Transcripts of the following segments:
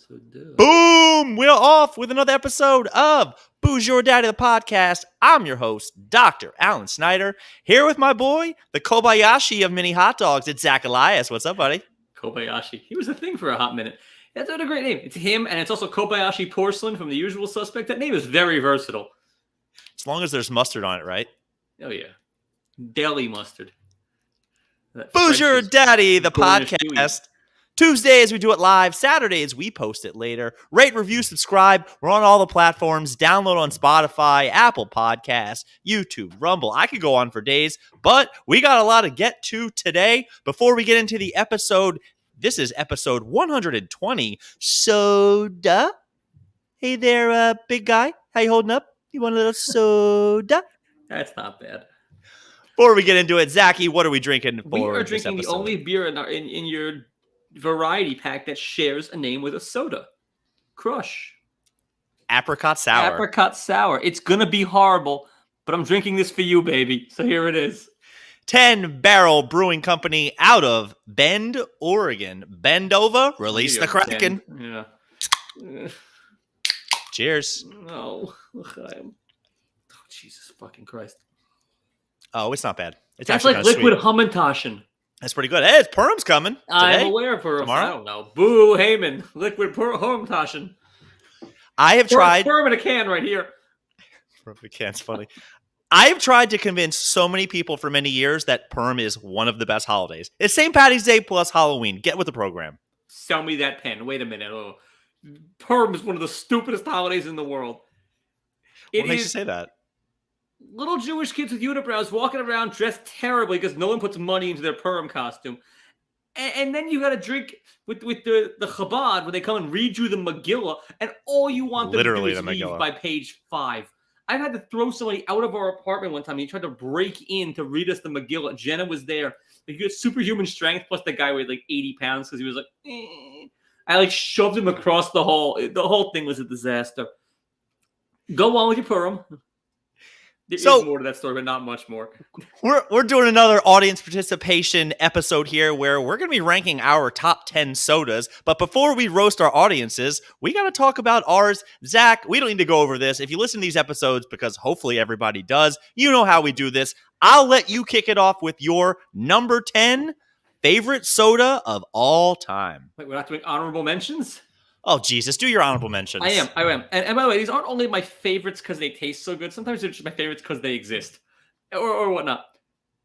Soda. Boom! We're off with another episode of Booze Your Daddy, the podcast. I'm your host, Dr. Alan Snyder, here with my boy, the Kobayashi of mini hot dogs. It's Zach Elias. What's up, buddy? Kobayashi. He was a thing for a hot minute. That's a great name. It's him, and it's also Kobayashi Porcelain from The Usual Suspect. That name is very versatile. As long as there's mustard on it, right? Oh, yeah. Deli mustard. Booze Your Daddy, the podcast. Tuesdays, we do it live. Saturdays, we post it later. Rate, review, subscribe. We're on all the platforms. Download on Spotify, Apple Podcasts, YouTube, Rumble. I could go on for days, but we got a lot to get to today. Before we get into the episode, this is episode 120. Soda. Hey there, big guy. How you holding up? You want a little soda? That's not bad. Before we get into it, Zachy, what are we drinking for? We are this drinking the episode? only beer in your variety pack that shares a name with a soda. Crush. Apricot sour. Apricot sour. It's going to be horrible, but I'm drinking this for you, baby. So here it is. 10 Barrel Brewing Company out of Bend, Oregon. Bend over, release the Kraken. Yeah. Cheers. Oh, Jesus fucking Christ. Oh, it's not bad. It's That's actually like kind of liquid sweet. Hamantaschen. That's pretty good. Hey, it's Purim's coming today. I'm aware of Purim. Tomorrow? I don't know. Boo, Heyman. Liquid Hamantaschen. I have tried. Purim in a can right here. The can's funny. I've tried to convince so many people for many years that Purim is one of the best holidays. It's St. Patty's Day plus Halloween. Get with the program. Sell me that pen. Wait a minute. Oh. Purim is one of the stupidest holidays in the world. What makes you say that? Little Jewish kids with unibrows walking around dressed terribly because no one puts money into their Purim costume. And then you got to drink with the Chabad when they come and read you the Megillah, and all you want them to do is leave by page 5. I've had to throw somebody out of our apartment one time. He tried to break in to read us the Megillah. Jenna was there. He had superhuman strength, plus the guy weighed like 80 pounds because he was like, I shoved him across the hall. The whole thing was a disaster. Go on with your Purim. There's more to that story, but not much more. We're doing another audience participation episode here where we're going to be ranking our top 10 sodas. But before we roast our audiences, we got to talk about ours. Zach, we don't need to go over this. If you listen to these episodes, because hopefully everybody does, you know how we do this. I'll let you kick it off with your number 10 favorite soda of all time. Wait, we're not doing honorable mentions? Oh, Jesus, do your honorable mentions. I am. And by the way, these aren't only my favorites because they taste so good. Sometimes they're just my favorites because they exist. Or whatnot.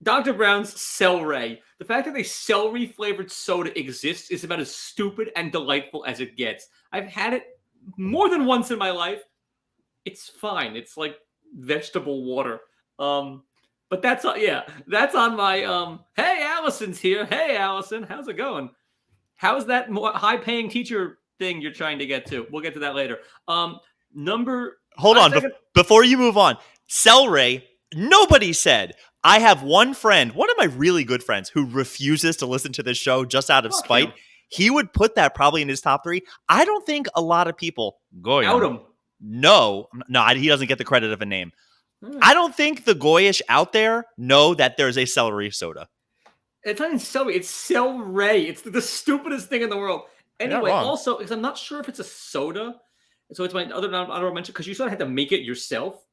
Dr. Brown's Celery. The fact that a celery-flavored soda exists is about as stupid and delightful as it gets. I've had it more than once in my life. It's fine. It's like vegetable water. But that's on my, hey, Allison's here. Hey, Allison, how's it going? How's that high-paying teacher thing you're trying to get to? We'll get to that later. Hold on. Before you move on, Celery, nobody said. I have one friend, one of my really good friends, who refuses to listen to this show just out of spite. You. He would put that probably in his top 3. I don't think a lot of people out him. No, he doesn't get the credit of a name. I don't think the Goyish out there know that there's a celery soda. It's not even celery. It's Celery. It's the stupidest thing in the world. Anyway, also, because I'm not sure if it's a soda, so it's my other honorable mention, because you sort of had to make it yourself.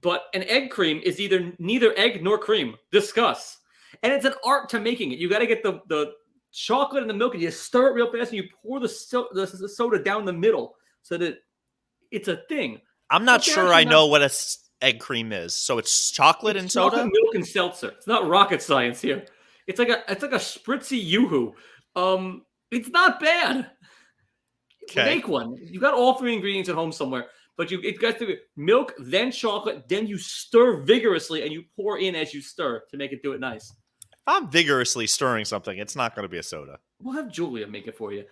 But an egg cream is neither egg nor cream. Discuss. And it's an art to making it. You got to get the chocolate and the milk, and you stir it real fast, and you pour the soda down the middle so that it's a thing. I'm not sure I know what a egg cream is. So it's chocolate and soda? Chocolate, milk, and seltzer. It's not rocket science here. It's like a spritzy yoo-hoo. It's not bad. Okay. Make one. You got all 3 ingredients at home somewhere, but it got to be milk, then chocolate, then you stir vigorously, and you pour in as you stir to make it do it nice. If I'm vigorously stirring something, it's not going to be a soda. We'll have Julia make it for you.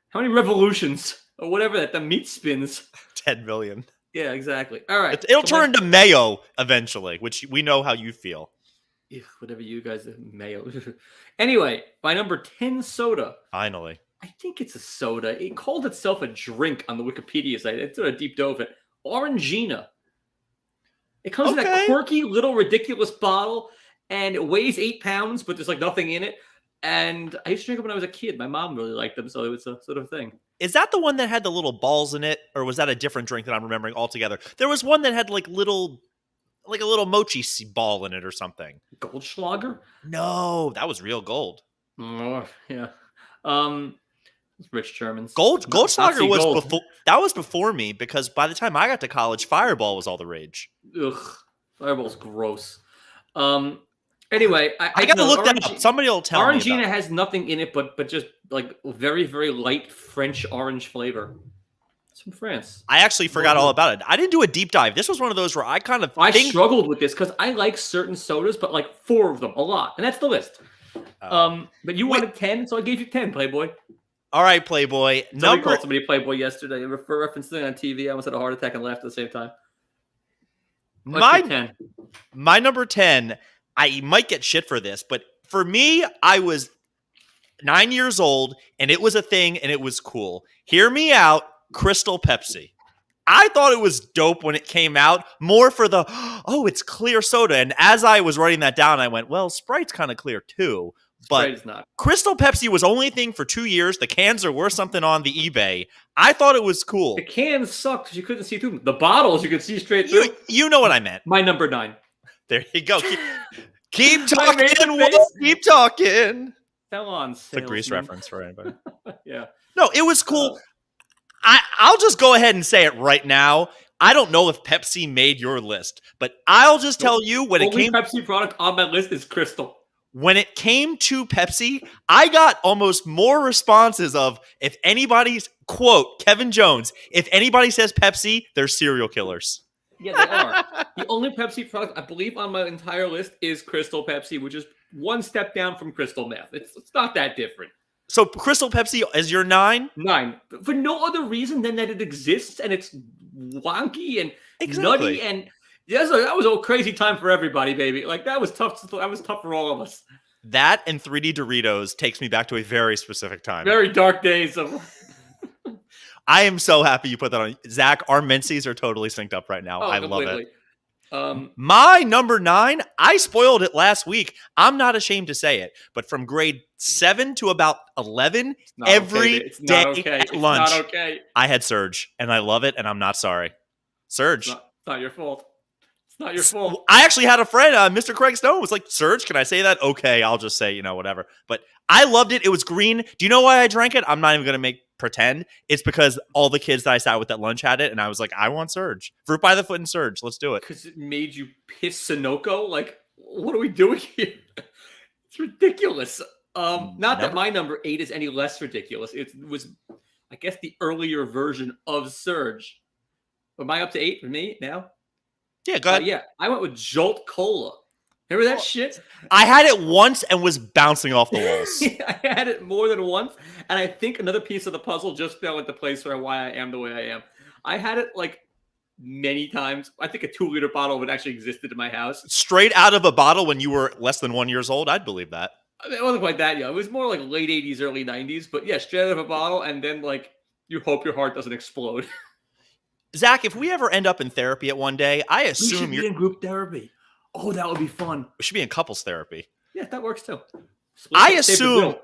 How many revolutions or whatever that the meat spins? 10 million. Yeah, exactly. All right. It'll turn into mayo eventually, which we know how you feel. Whatever you guys mayo. Anyway, my number 10 soda. Finally. I think it's a soda. It called itself a drink on the Wikipedia site. It's sort of deep dove it. Orangina. It comes in that quirky little ridiculous bottle, and it weighs 8 pounds, but there's nothing in it. And I used to drink them when I was a kid. My mom really liked them, so it was a sort of thing. Is that the one that had the little balls in it, or was that a different drink that I'm remembering altogether? There was one that had like a little mochi ball in it or something. Goldschlager? No, that was real gold. Oh, yeah. Rich Germans. Goldschlager was gold. before. That was before me because by the time I got to college, Fireball was all the rage. Ugh, Fireball's gross. Anyway, I gotta look that up. Somebody will tell me. Orangina has nothing in it, but just like very, very light French orange flavor. It's from France. I actually forgot all about it. I didn't do a deep dive. This was one of those where I kind of struggled with this because I like certain sodas, but like 4 of them a lot, and that's the list. But you wanted 10, so I gave you 10, Playboy. All right, Playboy. Somebody called somebody Playboy yesterday. For referencing on TV, I almost had a heart attack and laughed at the same time. My number 10, I might get shit for this, but for me, I was 9 years old, and it was a thing, and it was cool. Hear me out, Crystal Pepsi. I thought it was dope when it came out, more for the, oh, it's clear soda. And as I was writing that down, I went, well, Sprite's kind of clear too. But Sprite is not. Crystal Pepsi was only a thing for 2 years. The cans are worth something on the eBay. I thought it was cool. The cans sucked because you couldn't see through them. The bottles you could see straight through. You know what I meant. My number 9. There you go. Keep talking, Wolf. Keep talking. Fell on It's a Grease reference for anybody. Yeah. No, it was cool. I'll just go ahead and say it right now. I don't know if Pepsi made your list, but I'll just tell you when it came. Pepsi product on my list is Crystal. When it came to Pepsi, I got almost more responses of if anybody's quote Kevin Jones, if anybody says Pepsi, they're serial killers. Yeah, they are. The only Pepsi product I believe on my entire list is Crystal Pepsi, which is one step down from Crystal Meth. It's not that different. So Crystal Pepsi is your 9? 9. For no other reason than that it exists and it's wonky and nutty and that was a crazy time for everybody, baby. Like that was tough. That was tough for all of us. That and 3D Doritos takes me back to a very specific time. Very dark days of. I am so happy you put that on. Zach, our Mencies are totally synced up right now. I completely. love it. My number 9, I spoiled it last week. I'm not ashamed to say it, but from grade 7 to about 11, every day at lunch, I had Surge, and I love it, and I'm not sorry. Surge. It's not your fault. It's not your fault. I actually had a friend, Mr. Craig Stone, was like, Surge, can I say that? Okay, I'll just say, whatever. But I loved it. It was green. Do you know why I drank it? I'm not even going to pretend. It's because all the kids that I sat with at lunch had it, and I was like, I want Surge. Fruit by the foot and Surge. Let's do it. Because it made you piss Sunoco? Like, what are we doing here? It's ridiculous. Not that my number 8 is any less ridiculous. It was, I guess, the earlier version of Surge. Am I up to 8 for me now? Yeah, go ahead. Yeah, I went with Jolt Cola. Remember that shit? I had it once and was bouncing off the walls. I had it more than once, and I think another piece of the puzzle just fell into place for why I am the way I am. I had it like many times. I think a 2-liter bottle of it actually existed in my house. Straight out of a bottle when you were less than 1 year old? I'd believe that. I mean, it wasn't quite that young. It was more like late 80s, early 90s. But yeah, straight out of a bottle, and then like you hope your heart doesn't explode. Zach, if we ever end up in therapy at one day, I assume you're in group therapy. Oh, that would be fun. We should be in couples therapy. Yeah, that works too. I assume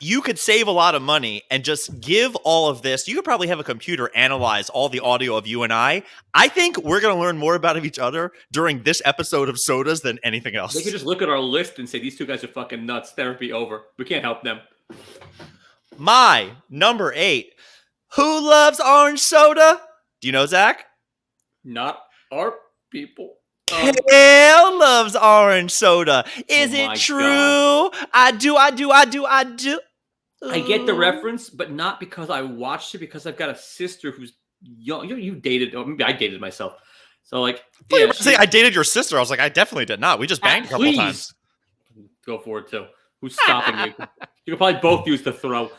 you could save a lot of money and just give all of this. You could probably have a computer analyze all the audio of you and I. I think we're going to learn more about each other during this episode of Sodas than anything else. They could just look at our list and say, these 2 guys are fucking nuts. Therapy over. We can't help them. My number 8. Who loves orange soda? Do you know, Zach? Not our people. Hell loves orange soda. Is it true? God. I do. I get the reference, but not because I watched it, because I've got a sister who's young. You dated, or maybe I dated myself. So like, yeah, I dated your sister. I was like, I definitely did not. We just banged a couple times. Go for it too. Who's stopping you? You could probably both use the throw.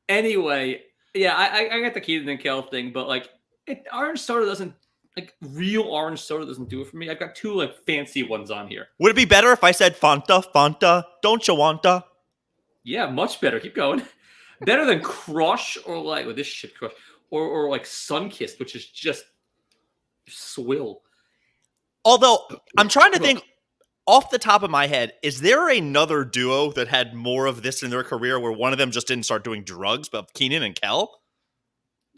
Anyway, yeah, I got the Keaton and Kel thing, but like, orange soda doesn't. Like, real orange soda doesn't do it for me. I've got 2, like, fancy ones on here. Would it be better if I said Fanta, don't you wanta? Yeah, much better. Keep going. Better than Crush or, like, this shit Crush. Or like, Sunkist, which is just swill. Although, I'm trying to think, off the top of my head, is there another duo that had more of this in their career where one of them just didn't start doing drugs, but Keenan and Kel?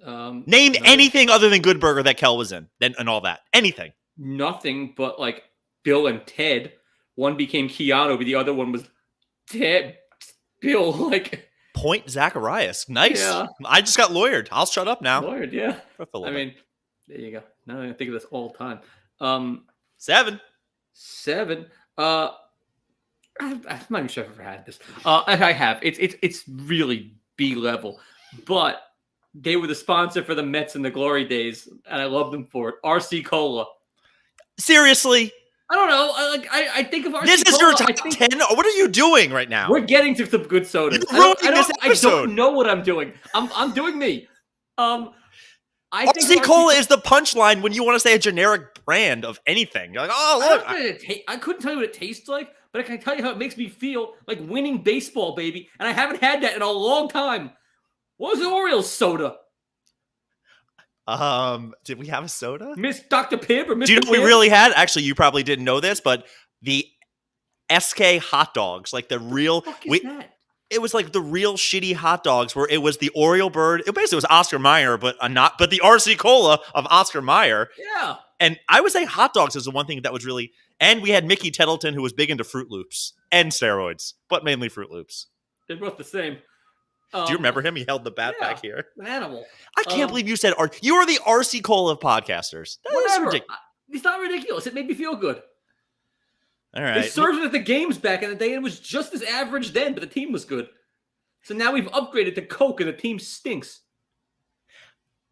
Named anything other than Good Burger that Kel was in and all that. Anything. Nothing but like Bill and Ted. One became Keanu, but the other one was Ted. Bill, like... Point Zacharias. Nice. Yeah. I just got lawyered. I'll shut up now. Lawyered, yeah. I mean, there you go. Now I think of this all the time. 7. I'm not even sure I've ever had this. I have. It's really B level, but they were the sponsor for the Mets in the glory days, and I love them for it. RC Cola. Seriously? I don't know. I think of RC Cola. This is your top 10? What are you doing right now? We're getting to some good sodas. You're ruining this episode. I don't know what I'm doing. I'm doing me. I think RC Cola is the punchline when you want to say a generic brand of anything. You're like, oh, look. I couldn't tell you what it tastes like, but I can tell you how it makes me feel like winning baseball, baby. And I haven't had that in a long time. What was the Orioles soda? Did we have a soda? Miss Dr. Pibb or Mr. Do you know what we really had? Actually, you probably didn't know this, but the SK hot dogs, like the real. What the fuck is that? It was like the real shitty hot dogs where it was the Oriole bird. It basically was Oscar Mayer, but the RC Cola of Oscar Mayer. Yeah. And I would say hot dogs is the one thing that was really. And we had Mickey Tettleton, who was big into Fruit Loops and steroids, but mainly Fruit Loops. They're both the same. Do you remember him? He held the bat back here. An animal. I can't believe you said you are the RC Cola of podcasters. Whatever. It's not ridiculous. It made me feel good. All right. They served it at the games back in the day, and it was just as average then, but the team was good. So now we've upgraded to Coke, and the team stinks.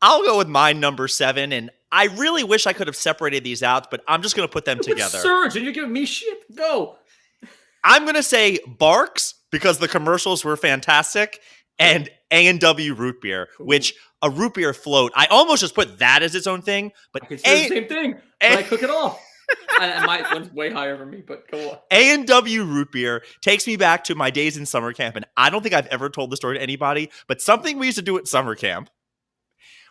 I'll go with my number 7, and I really wish I could have separated these out, but I'm just going to put them together. Surge, and you're giving me shit? Go. I'm going to say Barks, because the commercials were fantastic, and A&W root beer, which a root beer float, I almost just put that as its own thing, but I can say the same thing, but I cook it off. My one's way higher for me, but go on. A&W root beer takes me back to my days in summer camp, and I don't think I've ever told the story to anybody, but something we used to do at summer camp.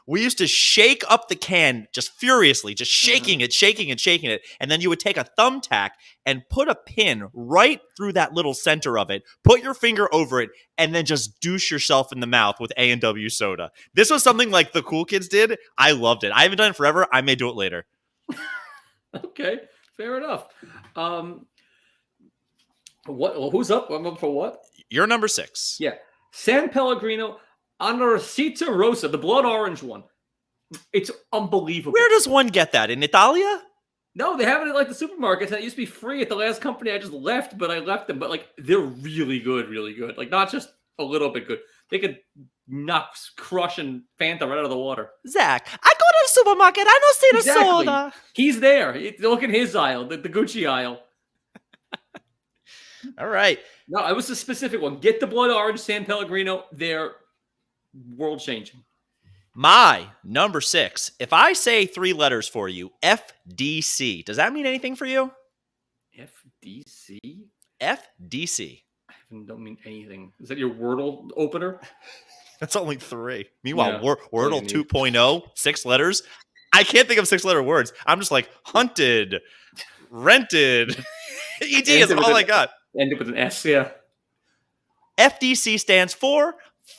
We used to shake up the can just furiously, just shaking it, and then you would take a thumbtack and put a pin right through that little center of it, put your finger over it, and then just douche yourself in the mouth with A&W soda. This was something like the cool kids did. I loved it. I haven't done it forever. I may do it later. Okay, fair enough. Who's up? I'm up for what? You're number 6. Yeah. San Pellegrino Anorcita Rosa, the blood orange one. It's unbelievable. Where does one get that? In Italia? No, they have it at like the supermarkets. That used to be free at the last company I just left, but I left them. But like, they're really good, really good. Like, not just a little bit good. They could knock crushing Fanta right out of the water. Zach, I go to the supermarket. I don't see the soda. He's there. Look in his aisle, the Gucci aisle. All right. No, it was a specific one. Get the blood orange San Pellegrino. They're world-changing. My number 6. If I say 3 letters for you, FDC, does that mean anything for you? FDC? FDC. I don't mean anything. Is that your Wordle opener? That's only 3. Meanwhile, Yeah, Wordle 2.0, 6 letters. I can't think of 6-letter words. I'm just like hunted, rented. ED is all I got. End up with an S, yeah. FDC stands for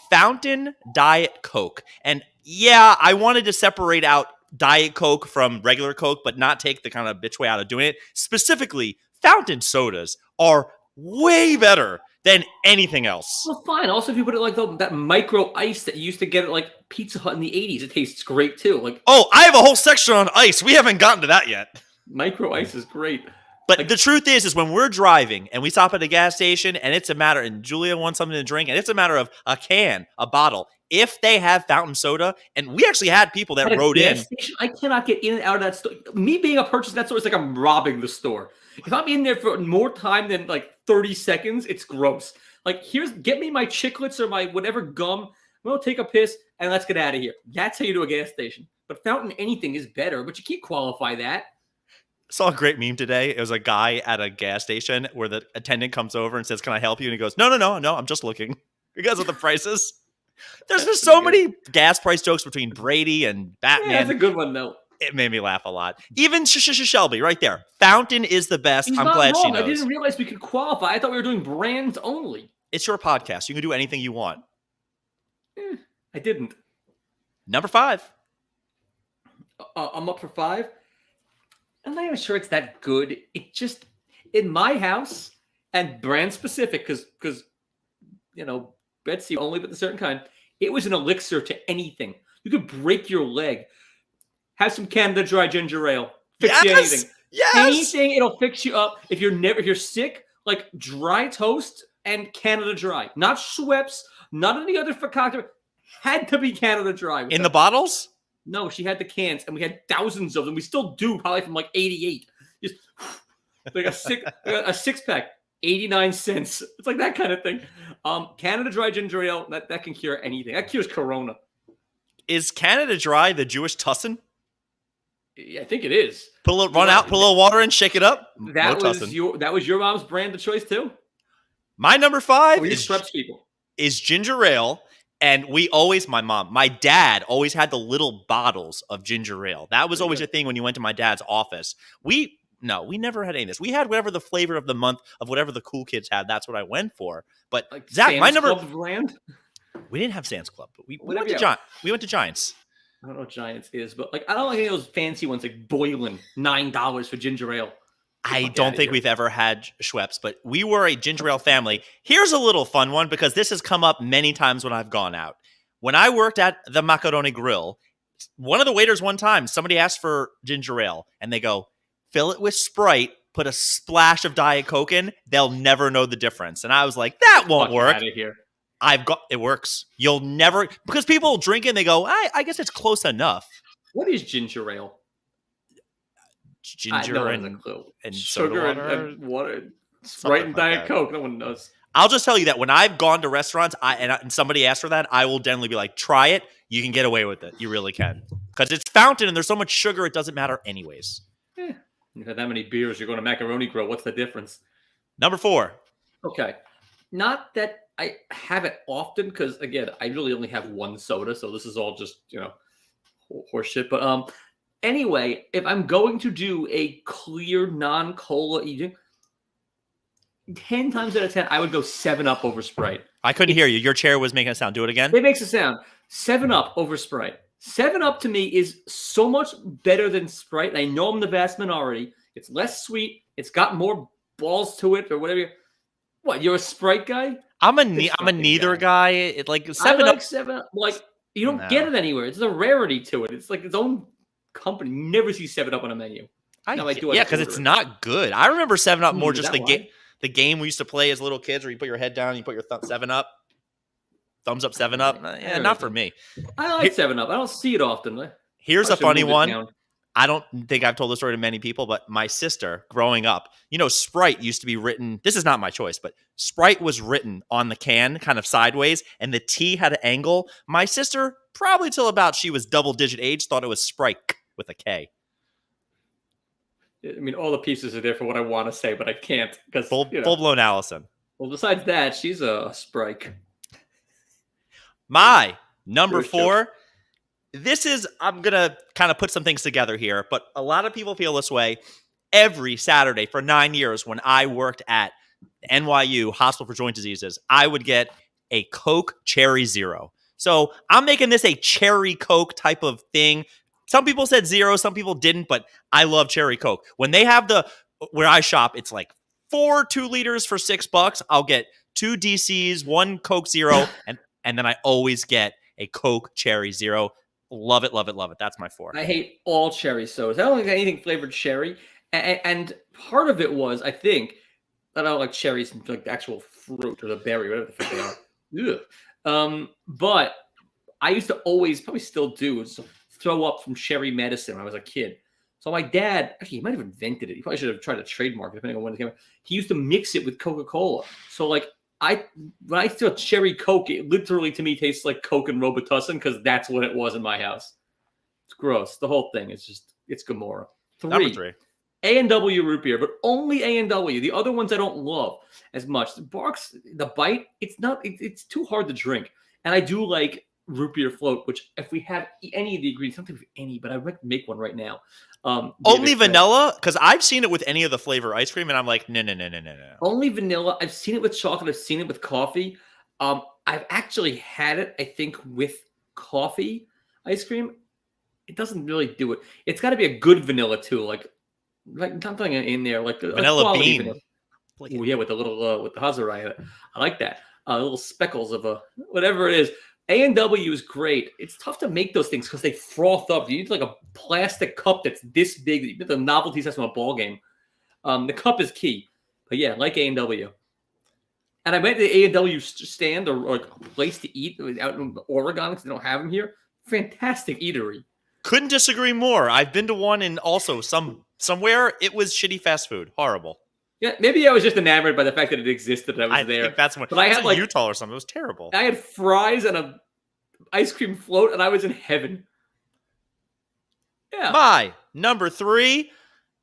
Fountain Diet Coke. And yeah, I wanted to separate out Diet Coke from regular Coke, but not take the kind of bitch way out of doing it. Specifically, fountain sodas are way better than anything else. Well, fine. Also, if you put it like that micro ice that you used to get at like Pizza Hut in the 80s, it tastes great too. Like, oh, I have a whole section on ice. We haven't gotten to that yet. Micro ice is great. But like, the truth is when we're driving and we stop at a gas station and it's a matter, and Julia wants something to drink, and it's a matter of a can, a bottle, if they have fountain soda, and we actually had people that wrote in. Station, I cannot get in and out of that store. Me being a purchase in that store is like I'm robbing the store. If I'm in there for more time than like 30 seconds, it's gross. Like, get me my chiclets or my whatever gum. We'll take a piss and let's get out of here. That's how you do a gas station. But fountain anything is better, but you can't qualify that. Saw a great meme today. It was a guy at a gas station where the attendant comes over and says, "Can I help you?" And he goes, No, I'm just looking because of the prices. There's just so many gas price jokes between Brady and Batman. Yeah, that's a good one, though. It made me laugh a lot. Even Shelby right there. Fountain is the best. She's I'm not glad wrong. she knows. I didn't realize we could qualify. I thought we were doing brands only. It's your podcast. You can do anything you want. I didn't. Number 5. I'm up for 5. I'm not even sure it's that good. It just, in my house, and brand specific, because Betsy only with a certain kind, it was an elixir to anything. You could break your leg. Have some Canada Dry ginger ale. Fix you anything. Yes. Anything, it'll fix you up. If you're sick, like dry toast and Canada Dry. Not Schweppes, not any other concoction. Had to be Canada Dry. In the bottles? No, she had the cans, and we had thousands of them. We still do, probably from like 88. Just like a 6-pack, 89 cents. It's like that kind of thing. Canada Dry ginger ale, that can cure anything. That cures Corona. Is Canada Dry the Jewish Tussin? Yeah, I think it is. Put a little water in, shake it up. That was your mom's brand of choice too. My number 5 is ginger ale. And my dad always had the little bottles of ginger ale. That was always a thing when you went to my dad's office. We never had any of this. We had whatever the flavor of the month of whatever the cool kids had. That's what I went for. But like Zach, Sam's my number Club brand? We didn't have Sam's Club, but we went to Giants. I don't know what Giants is, but like I don't like any of those fancy ones like Boylan, $9 for ginger ale. I don't think we've ever had Schweppes, but we were a ginger ale family. Here's a little fun one because this has come up many times when I've gone out. When I worked at the Macaroni Grill, one of the waiters one time, somebody asked for ginger ale, and they go, fill it with Sprite, put a splash of Diet Coke in, they'll never know the difference. And I was like, that won't work. Out of here. It works. You'll never, because people drink it and they go, I guess it's close enough. What is ginger ale? Ginger and sugar and water, Sprite and Diet Coke. No one knows. I'll just tell you that when I've gone to restaurants and somebody asks for that, I will generally be like, try it. You can get away with it. You really can. Because it's fountain and there's so much sugar, it doesn't matter anyways. You've had that many beers, you're going to Macaroni Grill. What's the difference? Number 4. Okay. Not that I have it often because, again, I really only have one soda. So this is all just, horse shit. But anyway, if I'm going to do a clear non-cola eating, 10 times out of 10, I would go 7-Up over Sprite. I couldn't hear you. Your chair was making a sound. Do it again. It makes a sound. 7-Up over Sprite. 7-Up to me is so much better than Sprite. And I know I'm the vast minority. It's less sweet. It's got more balls to it or whatever. What, you're a Sprite guy? I'm a neither guy. It like 7-Up. I like 7-Up. Like, you don't get it anywhere. It's a rarity to it. It's like its own company. You never see 7-Up on a menu. Because it's not good. I remember 7-Up more just the game we used to play as little kids where you put your head down and you put your 7-Up. Thumbs up 7-Up. Yeah, not for me. I like 7-Up. I don't see it often. Here's a funny one. I don't think I've told this story to many people, but my sister growing up, Sprite used to be written. This is not my choice, but Sprite was written on the can kind of sideways and the T had an angle. My sister, probably till about she was double-digit age, thought it was Sprite with a K. I mean, all the pieces are there for what I want to say, but I can't because full-blown Allison. Well, besides that, she's a Sprite. My number 4. This is, I'm going to kind of put some things together here, but a lot of people feel this way. Every Saturday for 9 years when I worked at NYU Hospital for Joint Diseases, I would get a Coke Cherry Zero. So I'm making this a cherry Coke type of thing. Some people said zero, some people didn't, but I love cherry Coke. When they have where I shop, it's like 4 2-liters for $6. I'll get 2 DCs, 1 Coke Zero, and then I always get a Coke Cherry Zero. Love it, love it, love it. That's my 4. I hate all cherry sodas. I don't like anything flavored cherry. And part of it was, I think, I don't like cherries and like the actual fruit or the berry, whatever the fuck they are. But I used to always, probably still do, throw up from cherry medicine when I was a kid. So my dad, actually, he might have invented it. He probably should have tried to trademark it, depending on when it came out. He used to mix it with Coca-Cola. So like, when I feel cherry Coke, it literally to me tastes like Coke and Robitussin because that's what it was in my house. It's gross. The whole thing is it's Gomorrah. 3. Number 3. A&W root beer, but only A&W. The other ones I don't love as much. The Barks, the Bite, it's too hard to drink. And I do like root beer float, which if we have any of the ingredients, I don't think we have any, but I might make one right now. Only vanilla? Because I've seen it with any of the flavor ice cream, and I'm like, no. Only vanilla. I've seen it with chocolate. I've seen it with coffee. I've actually had it, I think, with coffee ice cream. It doesn't really do it. It's got to be a good vanilla, too. Like something in there. Like vanilla bean. Vanilla. Oh, yeah, with the little, with the Hazarai. I like that. Little speckles of whatever it is. A&W is great. It's tough to make those things because they froth up. You need like a plastic cup that's this big. You get the novelty size from a ball game. The cup is key. But yeah, like A&W. And I went to the A&W stand or like a place to eat out in Oregon because they don't have them here. Fantastic eatery. Couldn't disagree more. I've been to one and also somewhere it was shitty fast food. Horrible. Yeah, maybe I was just enamored by the fact that it existed and I was there. I think that's one. But I had like Utah or something. It was terrible. I had fries and a ice cream float, and I was in heaven. Yeah. My number 3.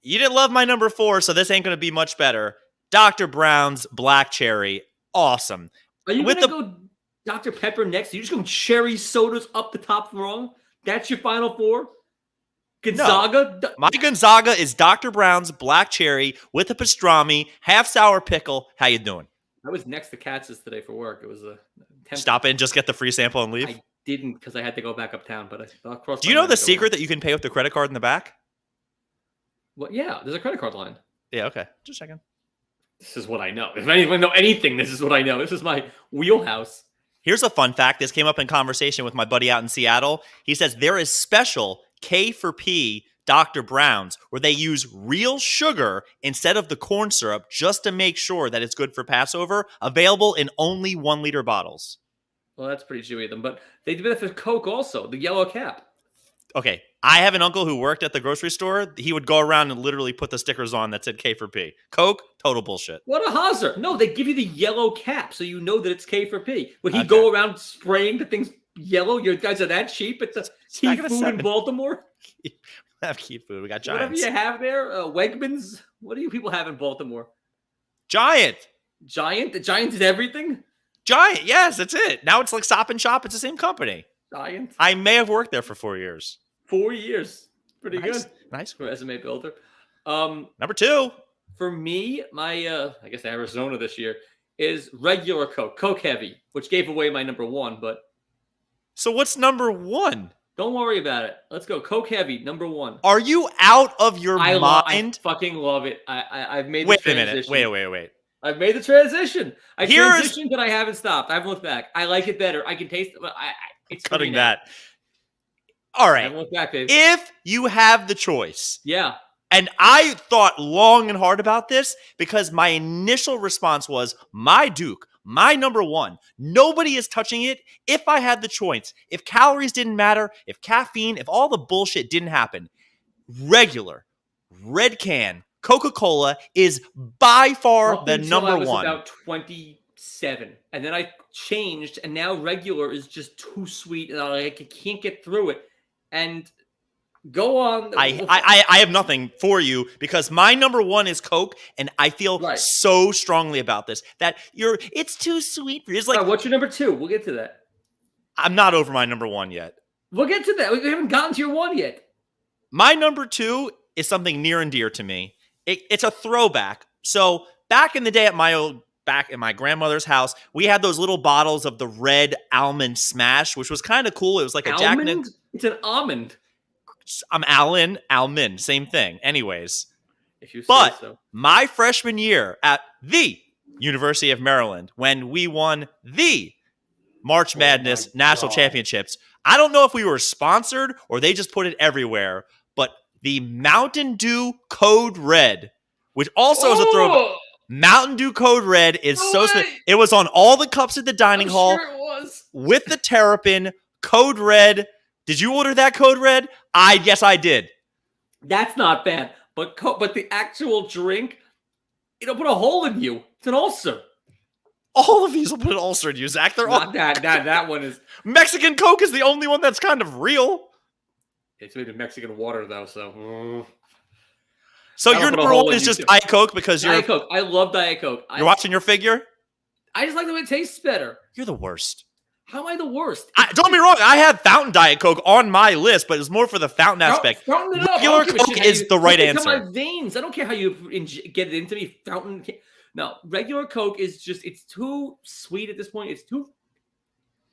You didn't love my number 4, so this ain't going to be much better. Dr. Brown's Black Cherry. Awesome. Are you going to go Dr. Pepper next? Are you just going cherry sodas up the top wrong? That's your final 4? Gonzaga? No. My Gonzaga is Dr. Brown's Black Cherry with a pastrami, half sour pickle. How you doing? I was next to Katz's today for work. It was a stop in, just get the free sample and leave. I didn't because I had to go back uptown. But I crossed. Do you know the secret that you can pay with the credit card in the back? Well, yeah, there's a credit card line. Yeah, okay, just checking. This is what I know. If anyone know anything, this is what I know. This is my wheelhouse. Here's a fun fact. This came up in conversation with my buddy out in Seattle. He says there is special K for P Dr. Brown's where they use real sugar instead of the corn syrup just to make sure that it's good for Passover, available in only 1 liter bottles. Well, that's pretty chewy of them, but they did it for Coke also, the yellow cap. Okay, I have an uncle who worked at the grocery store. He would go around and literally put the stickers on that said K for P. Coke, total bullshit. What a hazard. No, they give you the yellow cap so you know that it's K for P. Would he go around spraying the things yellow? You guys are that cheap? It's a key food in Baltimore? We have key food. We got Giants. Whatever you have there, Wegmans. What do you people have in Baltimore? Giant. Giant? The Giant is everything? Giant, yes, that's it. Now it's like Stop and Shop. It's the same company. Giant. I may have worked there for 4 years. 4 years. Pretty good. Nice. For resume builder. Number 2. For me, my I guess Arizona this year is regular Coke. Coke Heavy, which gave away my number 1, but so what's number 1? Don't worry about it. Let's go. Coke Heavy, number 1. Are you out of your mind? I fucking love it. I've made the transition. Wait a minute. Wait. I've made the transition. I transitioned, but I haven't stopped. I haven't looked back. I like it better. I can taste it, but it's cutting that. All right. I haven't looked back, baby. If you have the choice. Yeah. And I thought long and hard about this because my initial response was my Duke, my number 1. Nobody is touching it. If I had the choice, if calories didn't matter, if caffeine, if all the bullshit didn't happen, regular red can Coca-Cola is by far the number 1. I was about 27, and then I changed, and now regular is just too sweet, and I can't get through it. And go on. I have nothing for you because my number 1 is Coke, and I feel so strongly about this that it's too sweet for you. It's like, what's your number 2? We'll get to that. I'm not over my number 1 yet. We'll get to that. We haven't gotten to your 1 yet. My number 2 is something near and dear to me. It's a throwback. So back in the day back in my grandmother's house, we had those little bottles of the red almond smash, which was kind of cool. It was like a almond? It's an almond. I'm almond, same thing. Anyways, if you say so. My freshman year at the University of Maryland, when we won the March Madness National Championships, I don't know if we were sponsored or they just put it everywhere, but the Mountain Dew Code Red, which also is a throwback. Mountain Dew Code Red is it was on all the cups at the dining hall. Sure it was. With the Terrapin Code Red. Did you order that Code Red? Yes, I did. That's not bad. But the actual drink, it'll put a hole in you. It's an ulcer. All of these will put an ulcer in you, Zach. They're all that one is Mexican Coke is the only one that's kind of real. It's made of Mexican water though, so. So your number 1 is just Diet Coke because Diet Coke. I love Diet Coke. You're watching your figure? I just like the way it tastes better. You're the worst. How am I the worst? Don't get me wrong. I have fountain Diet Coke on my list, but it's more for the fountain aspect. Fountain it up. Regular Coke is the right answer. My veins. I don't care how you get it into me. Fountain. No, regular Coke is just, it's too sweet at this point.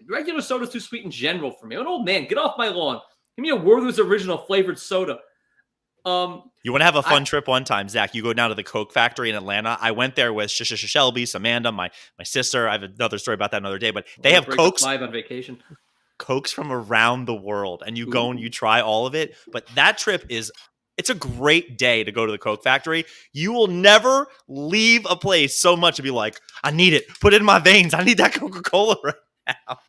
Regular soda is too sweet in general for me. I'm an old man. Get off my lawn. Give me a Werther's Original flavored soda. You want to have a fun trip one time, Zach? You go down to the Coke factory in Atlanta. I went there with Shelby, Samantha, my sister. I have another story about that another day, but they have Cokes live on vacation. Cokes from around the world, and you go and you try all of it. But that trip it's a great day to go to the Coke factory. You will never leave a place so much to be like, I need it. Put it in my veins. I need that Coca-Cola right now.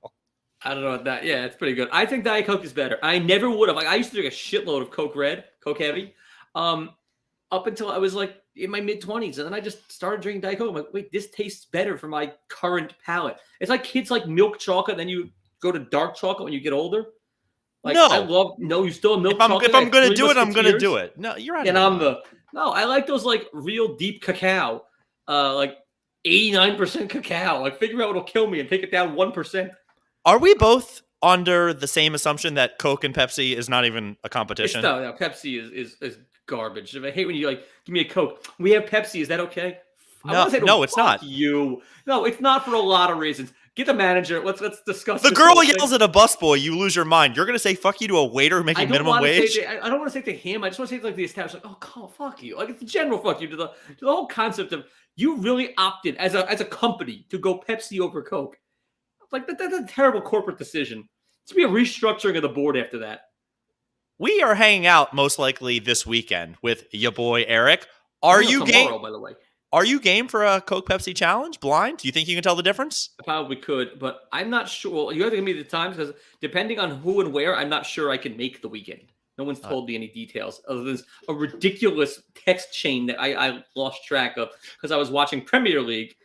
I don't know what that. Yeah, it's pretty good. I think Diet Coke is better. I never would have. Like, I used to drink a shitload of Coke Red, Coke Heavy, up until I was like in my mid-20s, and then I just started drinking Diet Coke. I'm like, wait, this tastes better for my current palate. It's like kids like milk chocolate, then you go to dark chocolate when you get older. Like, you still have milk chocolate. If I'm going to do it, I'm going to do it. No, you're right. And I like those like real deep cacao, like 89% cacao. Like, figure out what'll kill me and take it down 1%. Are we both under the same assumption that Coke and Pepsi is not even a competition? No, Pepsi is garbage. I hate when you like, give me a Coke. We have Pepsi. Is that okay? No, it's not. No, it's not for a lot of reasons. Get the manager. Let's discuss. The girl yells at a busboy. You lose your mind. You're gonna say "fuck you" to a waiter making minimum wage. I don't want to say to him. I just want to say to like the establishment. Like, oh, fuck you. Like, it's the general fuck you to the whole concept of you really opted as a company to go Pepsi over Coke. Like, that's a terrible corporate decision. There should be a restructuring of the board after that. We are hanging out most likely this weekend with your boy Eric. Are you game? By the way. Are you game for a Coke Pepsi challenge? Blind? Do you think you can tell the difference? I probably could, but I'm not sure. Well, you have to give me the times because depending on who and where, I'm not sure I can make the weekend. No one's told me any details other than a ridiculous text chain that I lost track of because I was watching Premier League.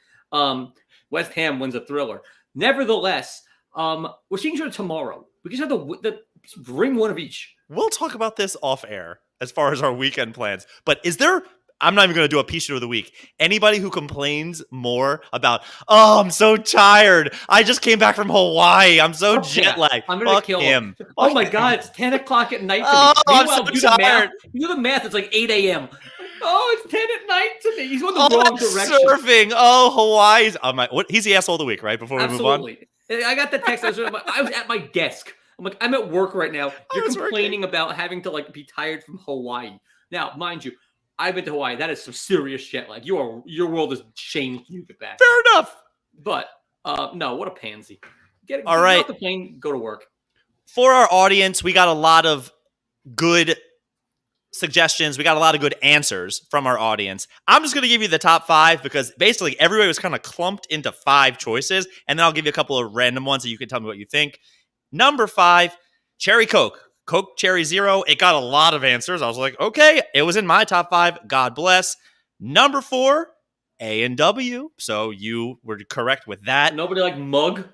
West Ham wins a thriller. Nevertheless, we're seeing each other tomorrow. We just have to bring one of each. We'll talk about this off air as far as our weekend plans. But is there... I'm not even going to do a piece of the week. Anybody who complains more about, I'm so tired. I just came back from Hawaii. I'm so jet lagged. I'm going to kill him. Oh my God, it's 10 o'clock at night to me. I'm so tired. You do the math, it's like 8 a.m. Oh, it's 10 at night to me. He's going the wrong direction. Surfing. Oh, Hawaii's. He's the asshole of the week, right? Before we move on. I got the text. I was at my desk. I'm like, I'm at work right now. You're complaining about having to like be tired from Hawaii. Now, mind you, I've been to Hawaii. That is some serious jet lag. Your world has changed when you get back. Fair enough. But no, what a pansy. Get right. off the plane, go to work. For our audience, we got a lot of good suggestions. We got a lot of good answers from our audience. I'm just going to give you the top 5 because basically everybody was kind of clumped into 5 choices. And then I'll give you a couple of random ones so you can tell me what you think. Number 5, Cherry Coke. Coke Cherry Zero. It got a lot of answers. I was like, okay, it was in my top 5. God bless. Number 4, A&W. So you were correct with that. Nobody like mug?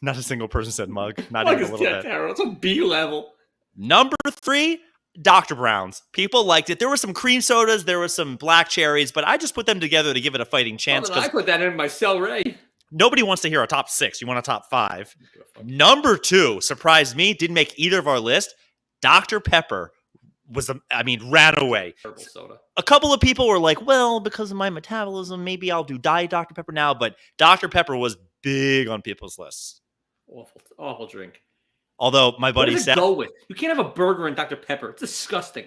Not a single person said mug. Not even a little bit. Terrible. It's a B level. Number 3, Dr. Brown's. People liked it. There were some cream sodas. There were some black cherries, but I just put them together to give it a fighting chance. I put that in my celery. Nobody wants to hear a top 6. You want a top 5. Number 2, surprised me, didn't make either of our list. Dr. Pepper ran away. Soda. A couple of people were like, well, because of my metabolism, maybe I'll do Diet Dr. Pepper now. But Dr. Pepper was big on people's lists. Awful drink. Although my buddy said, go with? You can't have a burger and Dr. Pepper. It's disgusting.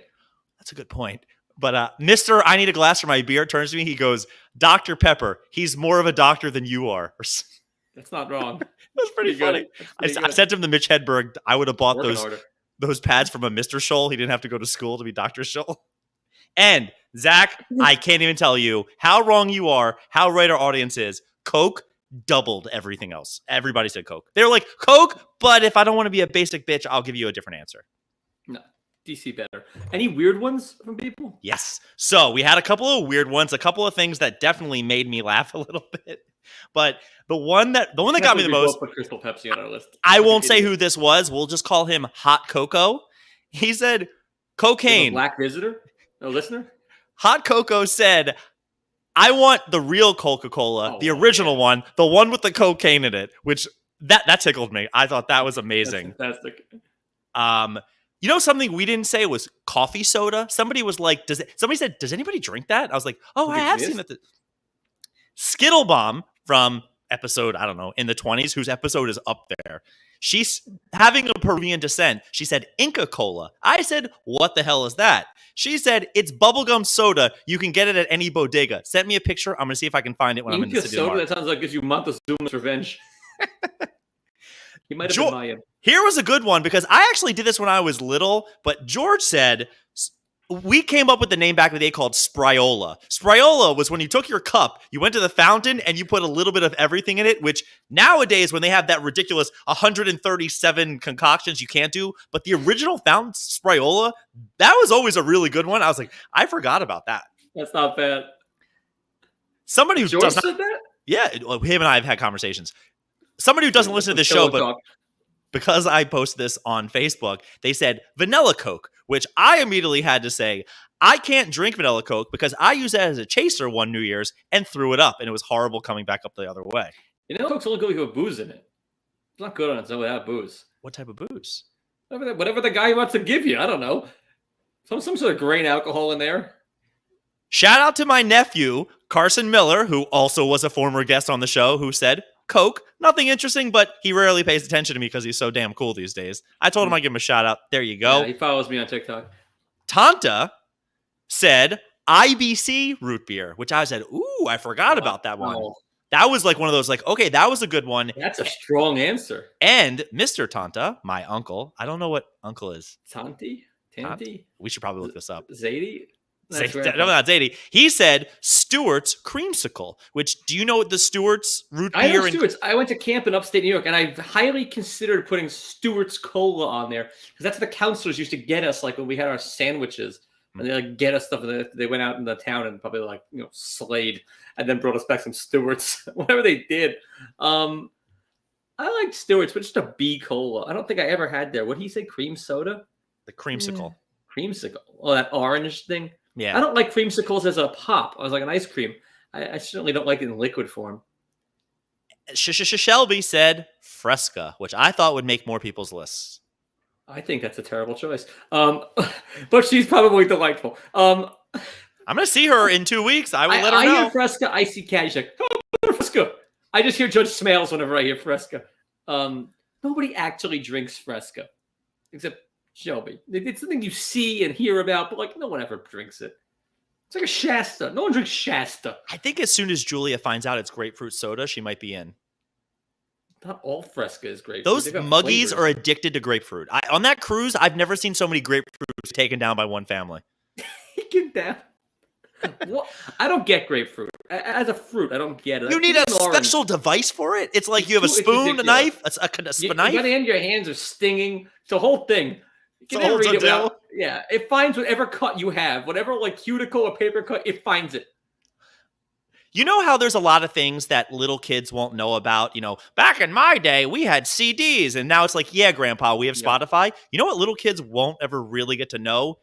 That's a good point. But Mr. I need a glass for my beer turns to me. He goes, Dr. Pepper, he's more of a doctor than you are. That's not wrong. That's pretty funny. I sent him to Mitch Hedberg. I would have bought those pads from a Mr. Scholl. He didn't have to go to school to be Dr. Scholl. And Zach, I can't even tell you how wrong you are, how right our audience is. Coke doubled everything else. Everybody said Coke. They're like, Coke, but if I don't want to be a basic bitch, I'll give you a different answer. No. DC better. Any weird ones from people? Yes. So we had a couple of weird ones, a couple of things that definitely made me laugh a little bit. But the one that got me the most. Put Crystal Pepsi on our list. I won't say who this was. We'll just call him Hot Cocoa. He said cocaine. Black visitor? No listener? Hot Cocoa said, I want the real Coca-Cola, the original one, the one with the cocaine in it, which That tickled me. I thought that was amazing. That's fantastic. You know something we didn't say was coffee soda. Somebody was like, somebody said, does anybody drink that? I was like, oh, I have seen that. Skittle Bomb from episode, I don't know, in the 20s, whose episode is up there. She's having a Peruvian descent. She said Inca Cola. I said, what the hell is that? She said, it's bubblegum soda. You can get it at any bodega. Sent me a picture. I'm going to see if I can find it when I'm in the city. Inca soda, that sounds like it gives you Montezuma's revenge. He might have been Mayan. Here was a good one because I actually did this when I was little, but George said, we came up with the name back in the day called Spriola. Spriola was when you took your cup, you went to the fountain, and you put a little bit of everything in it, which nowadays, when they have that ridiculous 137 concoctions you can't do, but the original fountain, Spriola, that was always a really good one. I was like, I forgot about that. That's not bad. Somebody who George said that? Yeah, him and I have had conversations. Somebody who doesn't listen to the show, but because I posted this on Facebook, they said vanilla Coke, which I immediately had to say, I can't drink vanilla Coke because I used it as a chaser one New Year's and threw it up, and it was horrible coming back up the other way. You know, Coke's only good with booze in it. It's not good on its own without booze. What type of booze? Whatever the guy wants to give you. I don't know. Some sort of grain alcohol in there. Shout out to my nephew, Carson Miller, who also was a former guest on the show, who said, Coke, nothing interesting, but he rarely pays attention to me because he's so damn cool these days. I told him I'd give him a shout out. There you go. Yeah, he follows me on TikTok. Tanta said IBC root beer, which I said, ooh, I forgot about that one. That was like one of those, like, okay, that was a good one. That's a strong answer. And Mr. Tanta, my uncle, I don't know what uncle is. Tanti? We should probably look this up. Zadie? No, not Zadie. He said Stewart's creamsicle, which, do you know what the Stewart's root beer? I know Stewart's. I went to camp in upstate New York, and I highly considered putting Stewart's Cola on there because that's what the counselors used to get us, like when we had our sandwiches, and they like get us stuff. And they went out in the town and probably like slayed, and then brought us back some Stewart's, whatever they did. I liked Stewart's, but just a B cola. I don't think I ever had there. What did he say? Cream soda? The creamsicle. Creamsicle. Oh, that orange thing. Yeah. I don't like creamsicles as a pop. I was like an ice cream. I certainly don't like it in liquid form. Shelby said Fresca, which I thought would make more people's lists. I think that's a terrible choice. But she's probably delightful. I'm going to see her in 2 weeks. I will let her know. I hear Fresca, Icy Cat. She's like, oh, Fresca. I just hear Judge Smales whenever I hear Fresca. Nobody actually drinks Fresca, except Shelby. It's something you see and hear about, but like no one ever drinks it. It's like a Shasta. No one drinks Shasta. I think as soon as Julia finds out it's grapefruit soda, she might be in. Not all Fresca is grapefruit. Those muggies are addicted to grapefruit. On that cruise, I've never seen so many grapefruits taken down by one family. Taken down? What? I don't get grapefruit. As a fruit, I don't get it. You need a special device for it? It's like you have a spoon, a knife, a knife? You got to end your hands are stinging. It's a whole thing. You can read it without, yeah, it finds whatever cut you have, whatever like cuticle or paper cut, it finds it. You know how there's a lot of things that little kids won't know about? Back in my day, we had CDs, and now it's like, yeah, Grandpa, we have Spotify. You know what little kids won't ever really get to know?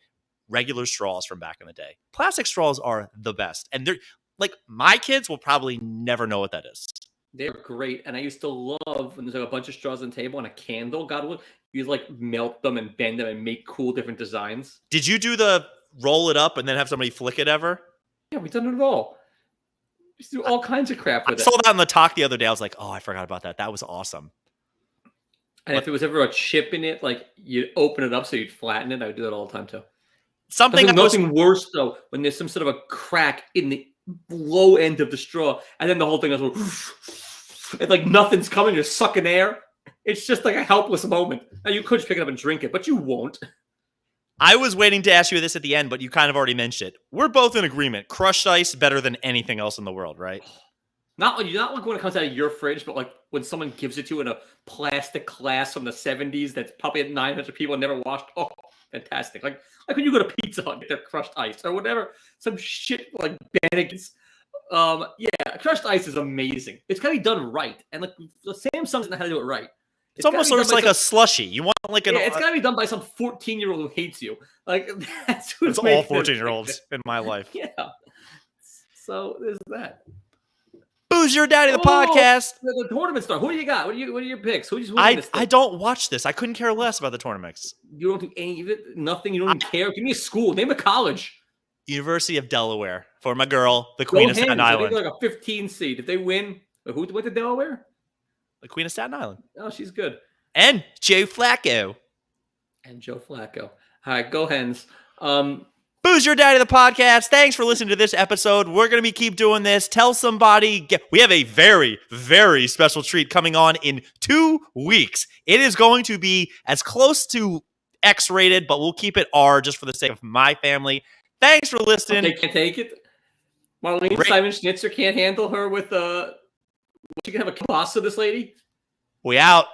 Regular straws from back in the day. Plastic straws are the best. And they're like, my kids will probably never know what that is. They're great. And I used to love when there's like a bunch of straws on the table and a candle. God, you like melt them and bend them and make cool different designs. Did you do the roll it up and then have somebody flick it ever? Yeah, we've done it all. We used to do all kinds of crap with it. I saw that on the talk the other day. I was like, oh, I forgot about that. That was awesome. And if there was ever a chip in it, like you'd open it up so you'd flatten it. I would do that all the time too. Nothing worse though when there's some sort of a crack in the low end of the straw, and then the whole thing goes. It's like nothing's coming. You're sucking air. It's just like a helpless moment. Now you could just pick it up and drink it, but you won't. I was waiting to ask you this at the end, but you kind of already mentioned it. We're both in agreement. Crushed ice better than anything else in the world, right? Not like when it comes out of your fridge, but like when someone gives it to you in a plastic glass from the 70s that's probably at 900 people never washed. Oh, fantastic. Like when you go to Pizza Hut and get their crushed ice or whatever, some shit like Bennigan's. Yeah, crushed ice is amazing. It's got to be done right. And like Samsung doesn't know how to do it right. It's almost looks like a slushie. You want like an... Yeah, it's got to be done by some 14-year-old who hates you. Like, that's who's all 14-year-olds in my life. Yeah. So there's that. Boozer Daddy, the podcast. The tournament star. Who do you got? What are your picks? Who's winning this thing? I don't watch this. I couldn't care less about the tournaments. You don't do any of it? Nothing? You don't even care? Give me a school. Name a college. University of Delaware for my girl, the Queen of Staten Island. They're like a 15 seed. If they win, who went to Delaware? The Queen of Staten Island. Oh, she's good. And Joe Flacco. All right, go Hens. Boozer Daddy, the podcast. Thanks for listening to this episode. We're going to keep doing this. Tell somebody. We have a very, very special treat coming on in 2 weeks. It is going to be as close to X-rated, but we'll keep it R just for the sake of my family. Thanks for listening. They can't take it. Marlene Simon Schnitzer can't handle her with she can have a pasta, this lady. We out.